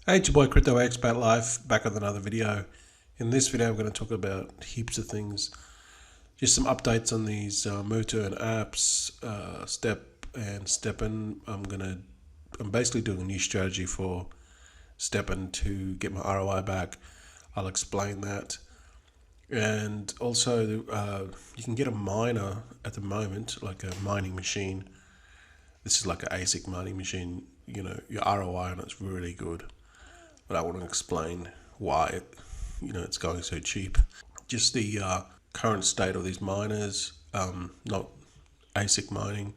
Hey, it's your boy Crypto Expat Life, back with another video. In this video, I'm going to talk about heaps of things. Just some updates on these motor and apps, Step and STEPN. I'm basically doing a new strategy for STEPN to get my ROI back. I'll explain that. And also, you can get a miner at the moment, like a mining machine. This is like an ASIC mining machine. You know, your ROI on it's really good. But I want to explain why it's going so cheap. Just the current state of these miners, not ASIC mining,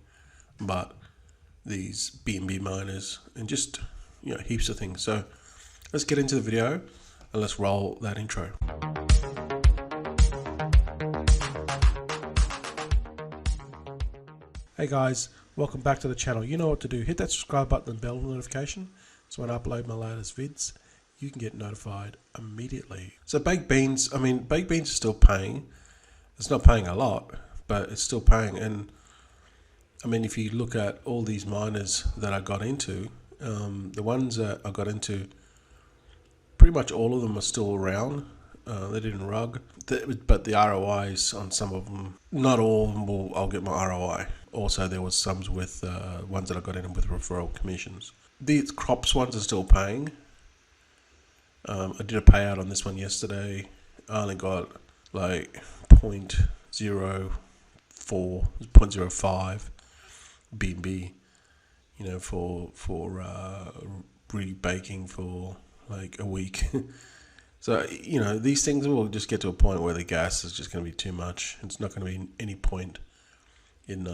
but these BNB miners, and just heaps of things. So let's get into the video and let's roll that intro. Hey guys, welcome back to the channel. You know what to do. Hit that subscribe button and bell notification so when I upload my latest vids, you can get notified immediately. So baked beans is still paying. It's not paying a lot, but it's still paying. And I mean, if you look at all these miners that I got into, the ones that I got into, pretty much all of them are still around. They didn't rug, but the ROIs on some of them, not all of them I'll get my ROI. Also, there was some with ones that I got in with referral commissions. These crops ones are still paying. I did a payout on this one yesterday. I only got like 0.05 BNB, for rebaking for like a week. So, these things will just get to a point where the gas is just going to be too much. It's not going to be any point in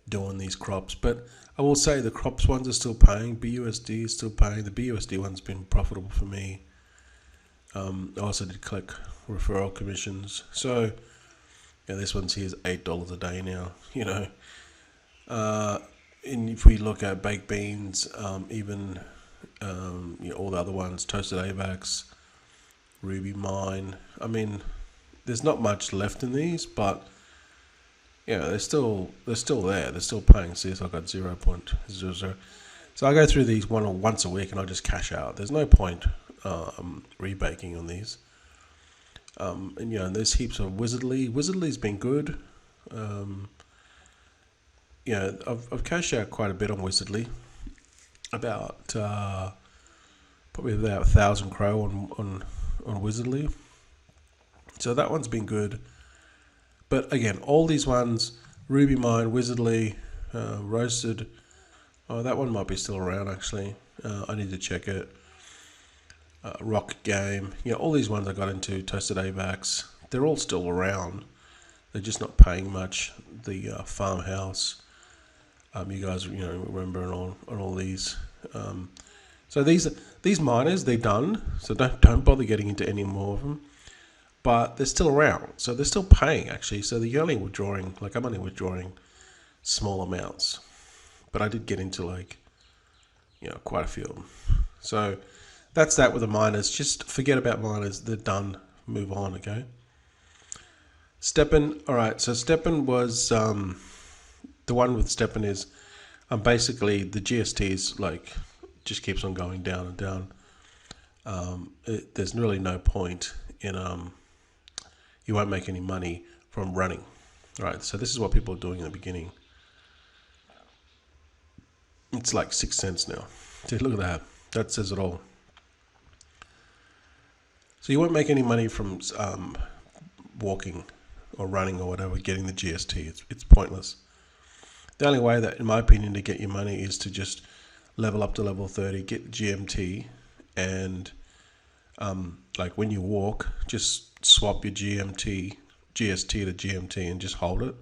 doing these crops. But I will say the crops ones are still paying. BUSD is still paying. The BUSD one's been profitable for me. I also did collect referral commissions. So, this one's here is $8 a day now, and if we look at baked beans, even all the other ones, Toasted AVAX, Ruby Mine. I mean, there's not much left in these, but they're still there. They're still paying. See, so I got 0.00. So I go through these once a week, and I just cash out. There's no point rebaking on these. And there's heaps of Wizardly. Wizardly's been good. I've cashed out quite a bit on Wizardly. About probably about 1,000 crow on Wizardly. So that one's been good. But again, all these ones, Ruby Mine, Wizardly, Roasted. Oh, that one might be still around actually. I need to check it. Rock Game. All these ones I got into, Toasted AVAX, they're all still around. They're just not paying much. The Farmhouse. You guys, remember on all these. So these miners, they're done. So don't bother getting into any more of them. But they're still around, so they're still paying actually. So I'm only withdrawing small amounts, but I did get into quite a few of them. So that's that with the miners. Just forget about miners; they're done. Move on, okay. STEPN, all right. So STEPN was the one with STEPN is basically the GST is just keeps on going down and down. There's really no point in you won't make any money from running. All right, so this is what people are doing in the beginning. It's like 6 cents now. See, look at that. That says it all. So you won't make any money from walking or running or whatever, getting the GST. It's pointless. The only way that, in my opinion, to get your money is to just level up to level 30, get GMT, and when you walk, just swap your GST to GMT and just hold it.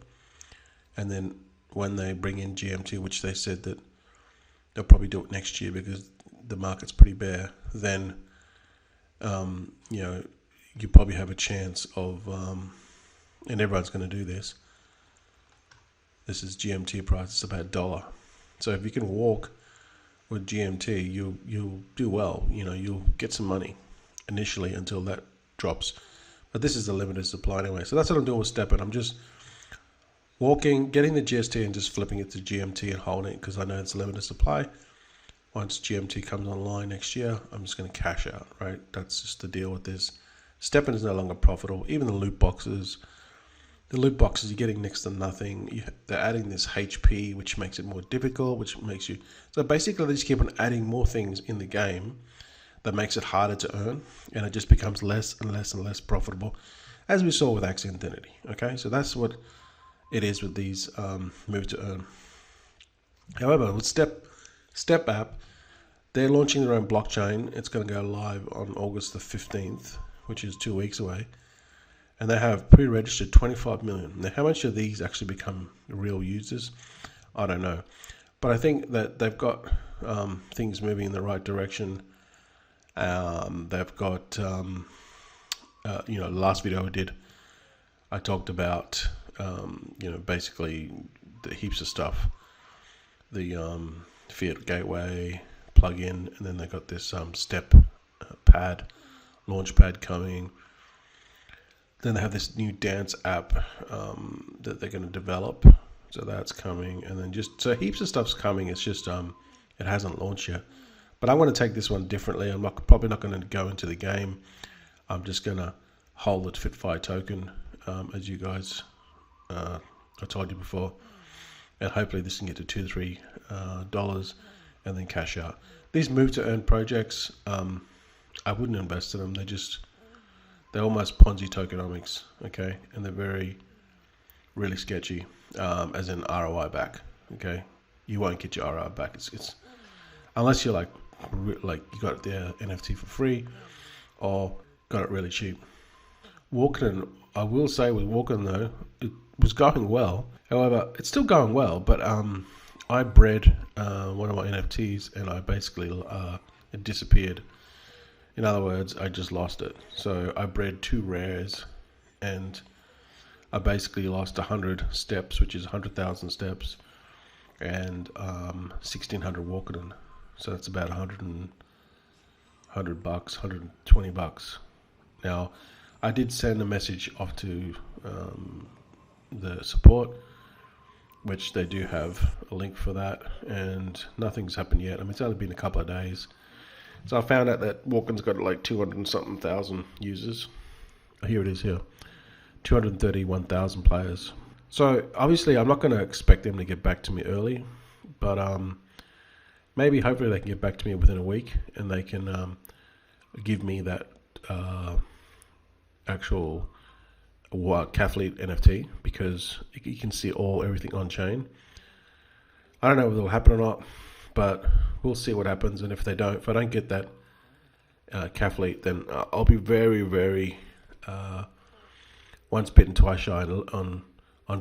And then when they bring in GMT, which they said that they'll probably do it next year because the market's pretty bare, then you probably have a chance of, and everyone's going to do this. This is GMT price. It's about $1. So if you can walk with GMT, you'll do well. You'll get some money initially until that drops. But this is the limited supply anyway. So that's what I'm doing with STEPN. I'm just walking, getting the GST and just flipping it to GMT and holding it because I know it's limited supply. once GMT comes online next year, I'm just going to cash out, right? That's just the deal with this. STEPN is no longer profitable. Even the loot boxes, you're getting next to nothing. They're adding this HP, which makes it more difficult, which makes you... So basically, they just keep on adding more things in the game that makes it harder to earn, and it just becomes less and less and less profitable, as we saw with Axie Infinity. Okay, so that's what it is with these move to earn. However, with Step app, they're launching their own blockchain. It's going to go live on August the 15th, which is 2 weeks away. And they have pre-registered 25 million. Now, how much of these actually become real users? I don't know. But I think that they've got things moving in the right direction. They've got, last video I did, I talked about, basically the heaps of stuff. The Fiat Gateway plugin, and then they got this step pad, launch pad coming. Then they have this new dance app that they're going to develop, so that's coming, and then so heaps of stuff's coming. It's just it hasn't launched yet. But I want to take this one differently. I'm probably not going to go into the game. I'm just going to hold the FitFi token, as you guys I told you before, and hopefully this can get to $2-3 and then cash out. These move to earn projects, I wouldn't invest in them. They're almost Ponzi tokenomics, okay, and they're really sketchy, as in ROI back, okay. You won't get your ROI back. It's unless you're like you got the NFT for free or got it really cheap. Walken, I will say with Walken though, it was going well. However, it's still going well, but I bred one of my NFTs and I basically it disappeared. In other words, I just lost it. So I bred 2 rares and I basically lost 100 steps, which is 100,000 steps, and 1,600 Walken. So that's about $100 bucks, $120. Now, I did send a message off to the support, which they do have a link for that, and nothing's happened yet. I mean, it's only been a couple of days. So I found out that Walken's got like 200 and something thousand users. Here it is here. 231,000 players. So obviously I'm not going to expect them to get back to me early, but maybe hopefully they can get back to me within a week and they can give me that actual Cathlete NFT, because you can see everything on chain. I don't know whether it'll happen or not, but we'll see what happens. And if I don't get that Cathlete, then I'll be very, very once bitten, twice shy on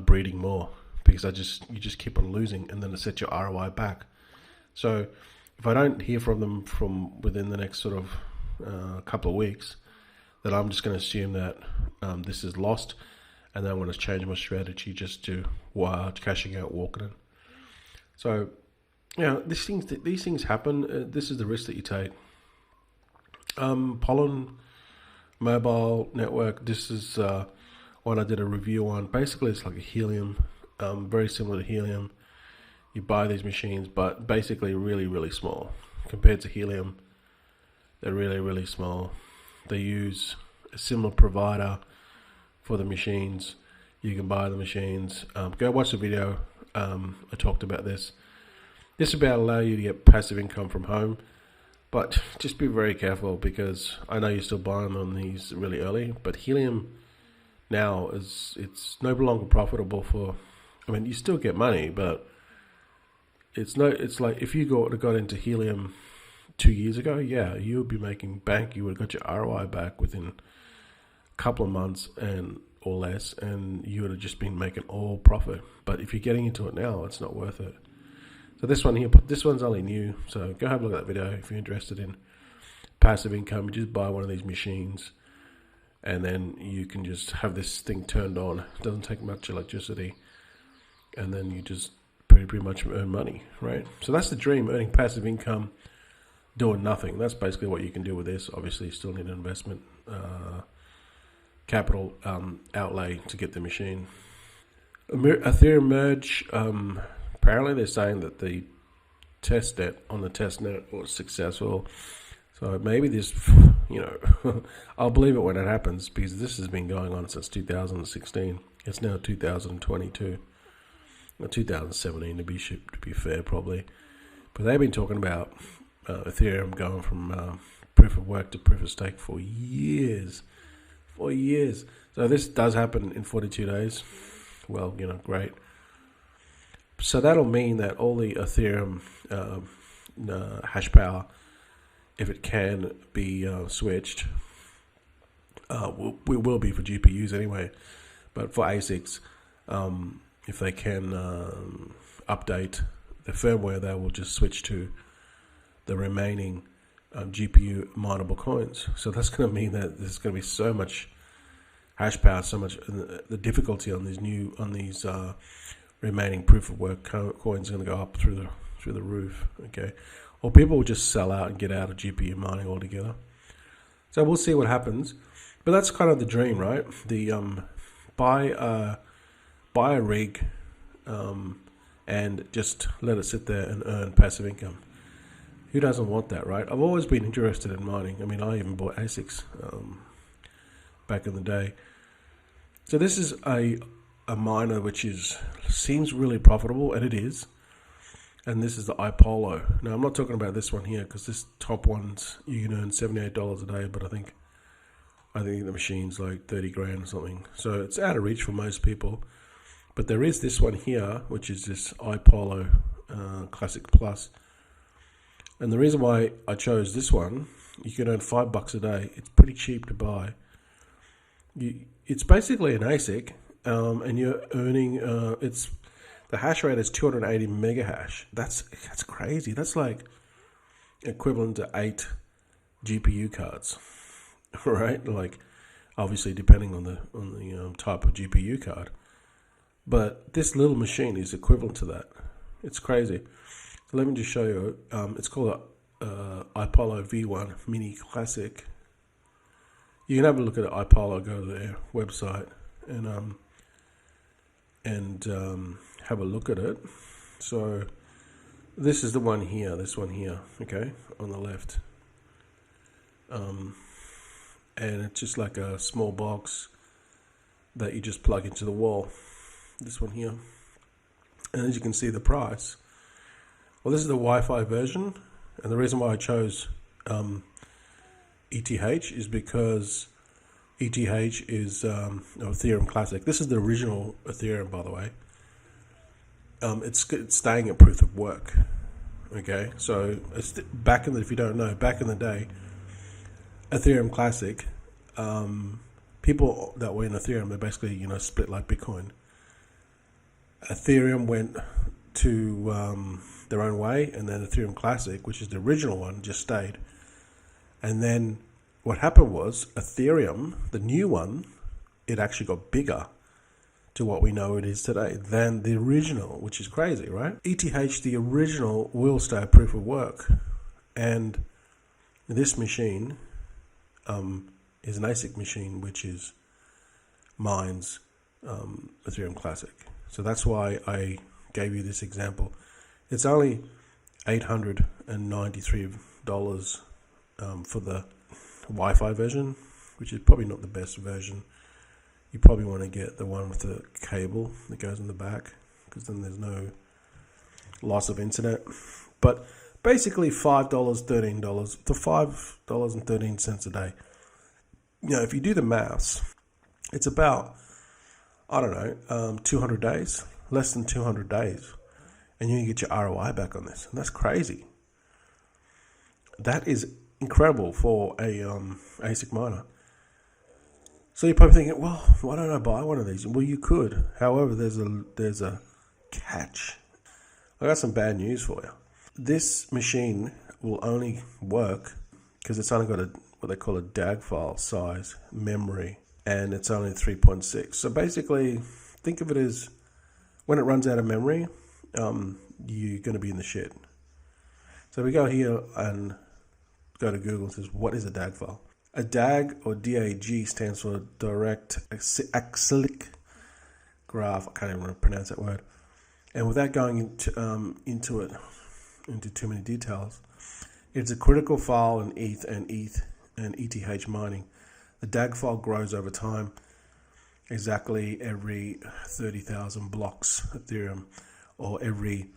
breeding more, because you just keep on losing, and then it sets your ROI back. So if I don't hear from them from within the next sort of couple of weeks, then I'm just going to assume that this is lost, and then I'm going to change my strategy just to cashing out Walken. So, these things happen. This is the risk that you take. Pollen mobile network. This is one I did a review on. Basically, it's like a Helium, very similar to Helium. You buy these machines, but basically really, really small compared to Helium. They're really, really small. They use a similar provider for the machines. You can buy the machines. Go watch the video. I talked about this. This will allow you to get passive income from home, but just be very careful, because I know you're still buying on these really early, but Helium now it's no longer profitable for. I mean, you still get money, but it's like if you got into Helium 2 years ago, yeah, you would be making bank. You would have got your ROI back within a couple of months or less, and you would have just been making all profit. But if you're getting into it now, it's not worth it. So this one here, this one's only new. So go have a look at that video if you're interested in passive income. You just buy one of these machines, and then you can just have this thing turned on. It doesn't take much electricity, and then you just pretty much earn money, right? So that's the dream, earning passive income, doing nothing. That's basically what you can do with this. Obviously, you still need an investment capital outlay to get the machine. Ethereum Merge, apparently they're saying that the testnet on the testnet was successful. So maybe this, I'll believe it when it happens, because this has been going on since 2016. It's now 2022, or 2017 to be fair, probably. But they've been talking about Ethereum going from proof of work to proof of stake for years. So this does happen in 42 days. Well, great. So that'll mean that all the Ethereum hash power, if it can be switched, we will be for GPUs anyway. But for ASICs, if they can update the firmware, they will just switch to the remaining GPU mineable coins. So that's going to mean that there's going to be so much hash power, so much the difficulty on these remaining proof of work coins are going to go up through the roof. Okay, or people will just sell out and get out of GPU mining altogether. So we'll see what happens. But that's kind of the dream, right? The buy a rig and just let it sit there and earn passive income. Who doesn't want that, right? I've always been interested in mining. I mean, I even bought ASICs back in the day. So this is a miner which seems really profitable, and it is. And this is the Ipolo. Now, I'm not talking about this one here, because this top one's, you can earn $78 a day, but I think the machine's like 30 grand or something. So it's out of reach for most people. But there is this one here, which is this Ipolo Classic Plus. And the reason why I chose this one, you can earn $5 a day. It's pretty cheap to buy. It's basically an ASIC, and you're earning. The hash rate is 280 mega hash. That's crazy. That's like equivalent to 8 GPU cards, right? Like, obviously depending on the type of GPU card. But this little machine is equivalent to that. It's crazy. So let me just show you. It's called a Ipolo V1 Mini Classic. You can have a look at Ipolo, go to their website, and have a look at it. So this is the one here, okay, on the left. And it's just like a small box that you just plug into the wall. This one here. And as you can see, the price. Well, this is the Wi-Fi version, and the reason why I chose ETH is because ETH is Ethereum Classic. This is the original Ethereum, by the way. It's staying at proof of work. Okay, so it's if you don't know, back in the day, Ethereum Classic, people that were in Ethereum, they basically split like Bitcoin. Ethereum went to their own way, and then Ethereum Classic, which is the original one, just stayed. And then what happened was Ethereum, the new one, it actually got bigger to what we know it is today than the original, which is crazy, right? ETH, the original, will stay proof of work. And this machine is an ASIC machine, which mines Ethereum Classic. So that's why I gave you this example. It's only $893 for the Wi-Fi version, which is probably not the best version. You probably want to get the one with the cable that goes in the back, because then there's no loss of internet. But basically $5, $13 to $5.13 a day. If you do the maths, it's about, 200 days, less than 200 days, and you can get your ROI back on this. And that's crazy. That is incredible for a ASIC miner. So you're probably thinking, well, why don't I buy one of these? Well, you could. However, there's a catch. I got some bad news for you. This machine will only work because it's only got what they call a DAG file size memory, and it's only 3.6. So basically, think of it as when it runs out of memory, you're going to be in the shit. So we go here and go to Google and says, what is a DAG file? A DAG, or DAG, stands for Direct Acyclic Graph. I can't even pronounce that word. And without going into it into too many details. It's a critical file in ETH and ETH mining. The DAG file grows over time, exactly every 30,000 blocks Ethereum, or every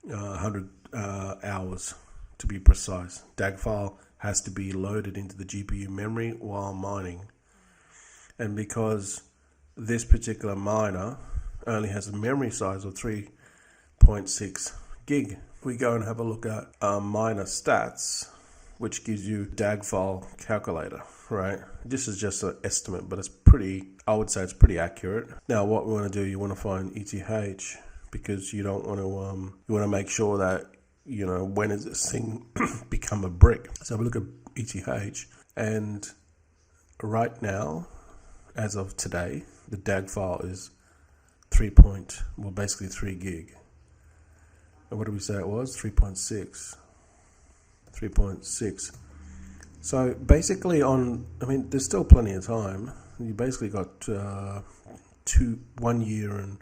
100 hours to be precise. DAG file has to be loaded into the GPU memory while mining. And because this particular miner only has a memory size of 3.6 gig, we go and have a look at miner stats, which gives you DAG file calculator, right? This is just an estimate, but it's pretty, I would say it's pretty accurate. Now, what we want to do, you want to find ETH, because you don't want to, you want to make sure that, you know, when does this thing become a brick? So we look at ETH, and right now, as of today, the DAG file is basically 3 gig. And what did we say it was? 3.6. 3.6. So basically there's still plenty of time. You basically got 1 year and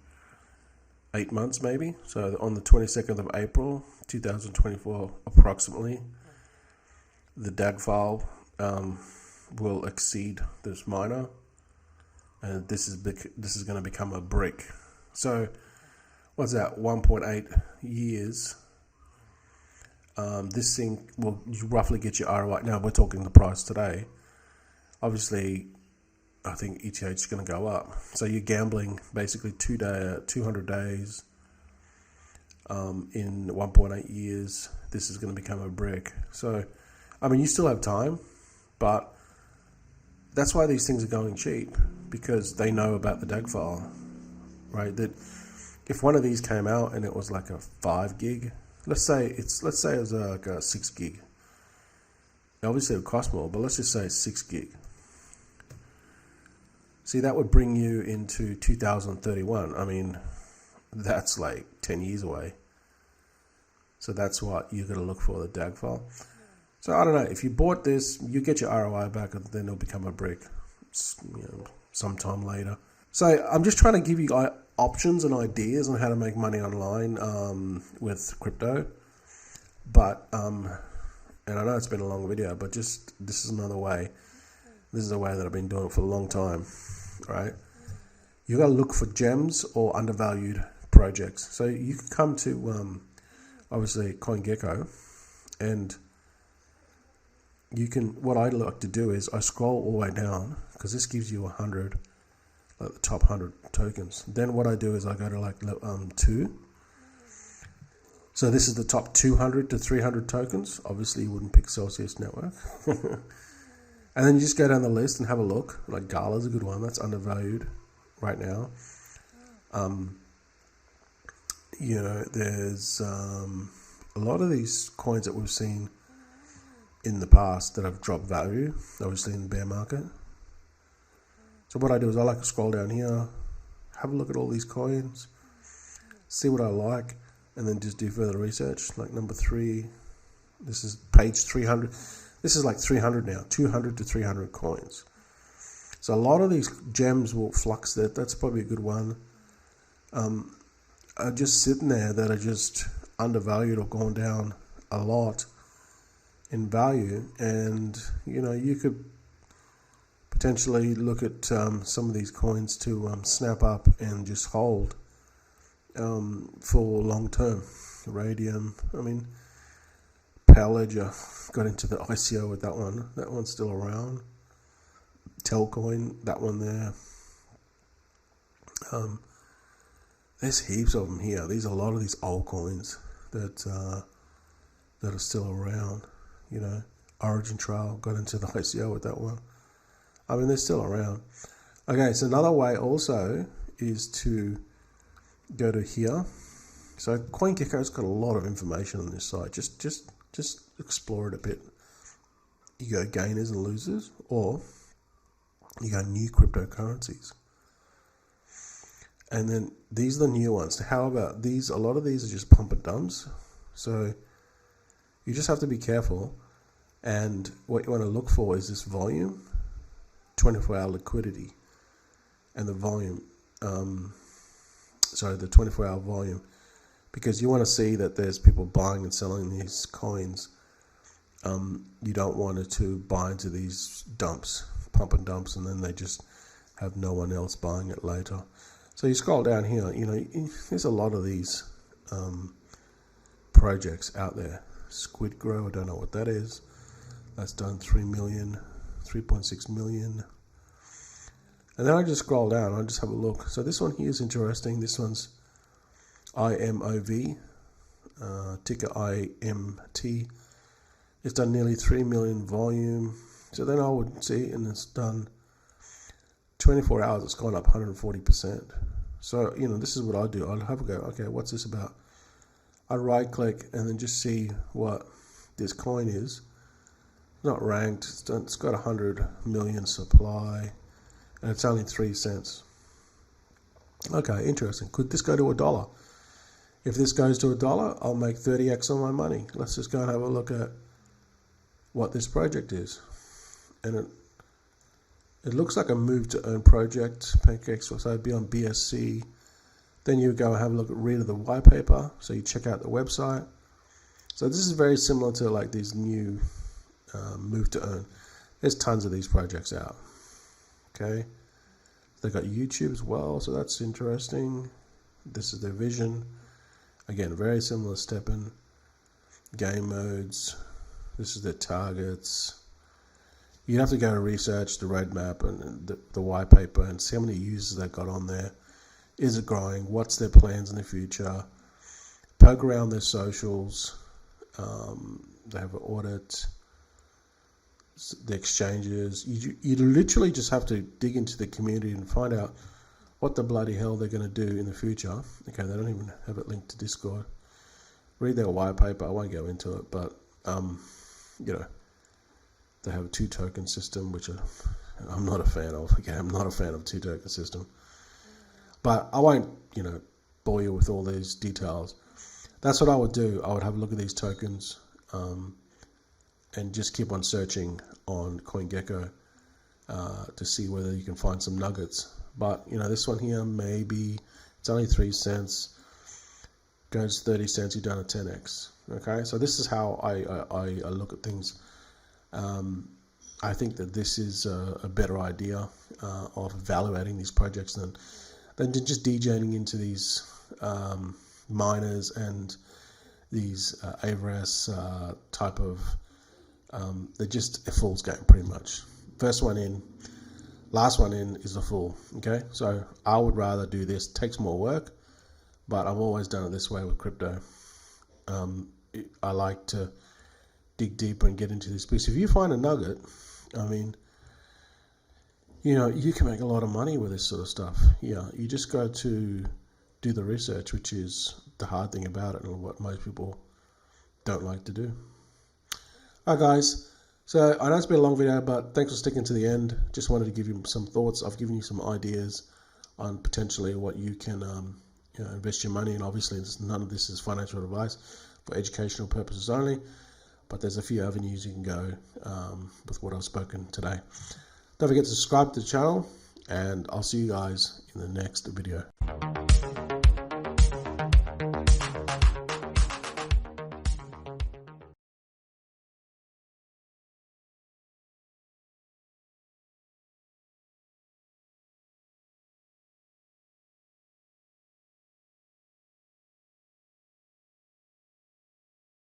8 months maybe. So on the 22nd of April, 2024, approximately, the DAG file will exceed this miner. And this is going to become a brick. So what's that? 1.8 years. This thing will roughly get you ROI. Now we're talking the price today. Obviously, I think ETH is going to go up. So you're gambling basically 200 days. In 1.8 years, this is going to become a brick. So, you still have time, but that's why these things are going cheap, because they know about the DAG file, right? That if one of these came out and it was like a 5 gig, let's say it was like a 6 gig. Obviously it would cost more, but let's just say it's 6 gig. See, that would bring you into 2031. That's like 10 years away. So that's what you're going to look for, the DAG file. So I don't know, if you bought this, you get your ROI back, and then it'll become a brick, sometime later. So I'm just trying to give you options and ideas on how to make money online with crypto. But and I know it's been a long video, but this is another way. This is a way that I've been doing it for a long time, right? You got to look for gems or undervalued projects. So you can come to obviously CoinGecko, and what I like to do is I scroll all the way down, because this gives you 100, like the top 100 tokens. Then what I do is I go to like 2. So this is the top 200 to 300 tokens. Obviously you wouldn't pick Celsius Network. And then you just go down the list and have a look. Like Gala's a good one. That's undervalued right now. There's a lot of these coins that we've seen in the past that have dropped value, obviously in the bear market. So what I do is I like to scroll down here, have a look at all these coins, see what I like, and then just do further research. Like number 3, this is page 300. This is like 300 now, 200 to 300 coins. So a lot of these gems will flux that. That's probably a good one. Are just sitting there that are just undervalued or gone down a lot in value, and you could potentially look at some of these coins to snap up and just hold for long term. Radium, Power got into the ICO with that one. That one's still around. Telcoin, that one there. There's heaps of them here. There's a lot of these old coins that are still around. Origin Trail got into the ICO with that one. They're still around. Okay, so another way also is to go to here. So CoinGecko's got a lot of information on this site. Just explore it a bit. You go gainers and losers, or you go new cryptocurrencies. And then these are the new ones. How about these? A lot of these are just pump and dumps. So you just have to be careful. And what you want to look for is this volume, 24-hour liquidity, and the volume. The 24-hour volume. because you want to see that there's people buying and selling these coins. You don't want it to buy into these dumps, pump and dumps, and then they just have no one else buying it later. So you scroll down here, you know, there's a lot of these projects out there. Squid Grow, I don't know what that is. That's done 3.6 million. And then I just scroll down, I just have a look. So this one here is interesting. This one's IMOV, ticker IMT. It's done nearly 3 million volume. So then I would see, and it's done 24 hours, it's gone up 140%. So, you know, this is what I do. I'll have a go, okay, what's this about? I right click and then just see what this coin is. Not ranked, it's got 100 million supply, and it's only 3 cents. Okay, interesting. Could this go to $1? If this goes to $1, I'll make 30x on my money. Let's just go and have a look at what this project is. And it looks like a move to earn project, pancakes, so it'd be on BSC. Then you go and have a look at read of the white paper. So you check out the website. So this is very similar to like these new move to earn. There's tons of these projects out. Okay. They've got YouTube as well, so that's interesting. This is their vision. Again, very similar STEPN. Game modes. This is their targets. You have to go and research the roadmap and the white paper and see how many users they've got on there. Is it growing? What's their plans in the future? Poke around their socials. They have an audit. The exchanges. You literally just have to dig into the community and find out what the bloody hell they're going to do in the future. Okay, they don't even have it linked to Discord. Read their white paper. I won't go into it, but you know, they have a 2-token system, which I'm not a fan of. Again, I'm not a fan of 2-token system, but I won't, you know, bore you with all these details. That's what I would do. I would have a look at these tokens and just keep on searching on CoinGecko to see whether you can find some nuggets. But, you know, this one here, maybe it's only 3 cents, goes 30 cents, you're done a 10x. Okay, so this is how I look at things. I think that this is a better idea of evaluating these projects than just DJing into these miners and these AVRS type of, they're just a fool's game pretty much. First one in, last one in is a fool. Okay, so I would rather do this. It takes more work, but I've always done it this way with crypto. I like to dig deeper and get into this because if you find a nugget, I mean, you know, you can make a lot of money with this sort of stuff. Yeah, you just go to do the research, which is the hard thing about it and what most people don't like to do. Alright guys, so I know it's been a long video, but thanks for sticking to the end. Just wanted to give you some thoughts. I've given you some ideas on potentially what you can you know, invest your money in. Obviously, none of this is financial advice, for educational purposes only, but there's a few avenues you can go with what I've spoken today. Don't forget to subscribe to the channel, and I'll see you guys in the next video.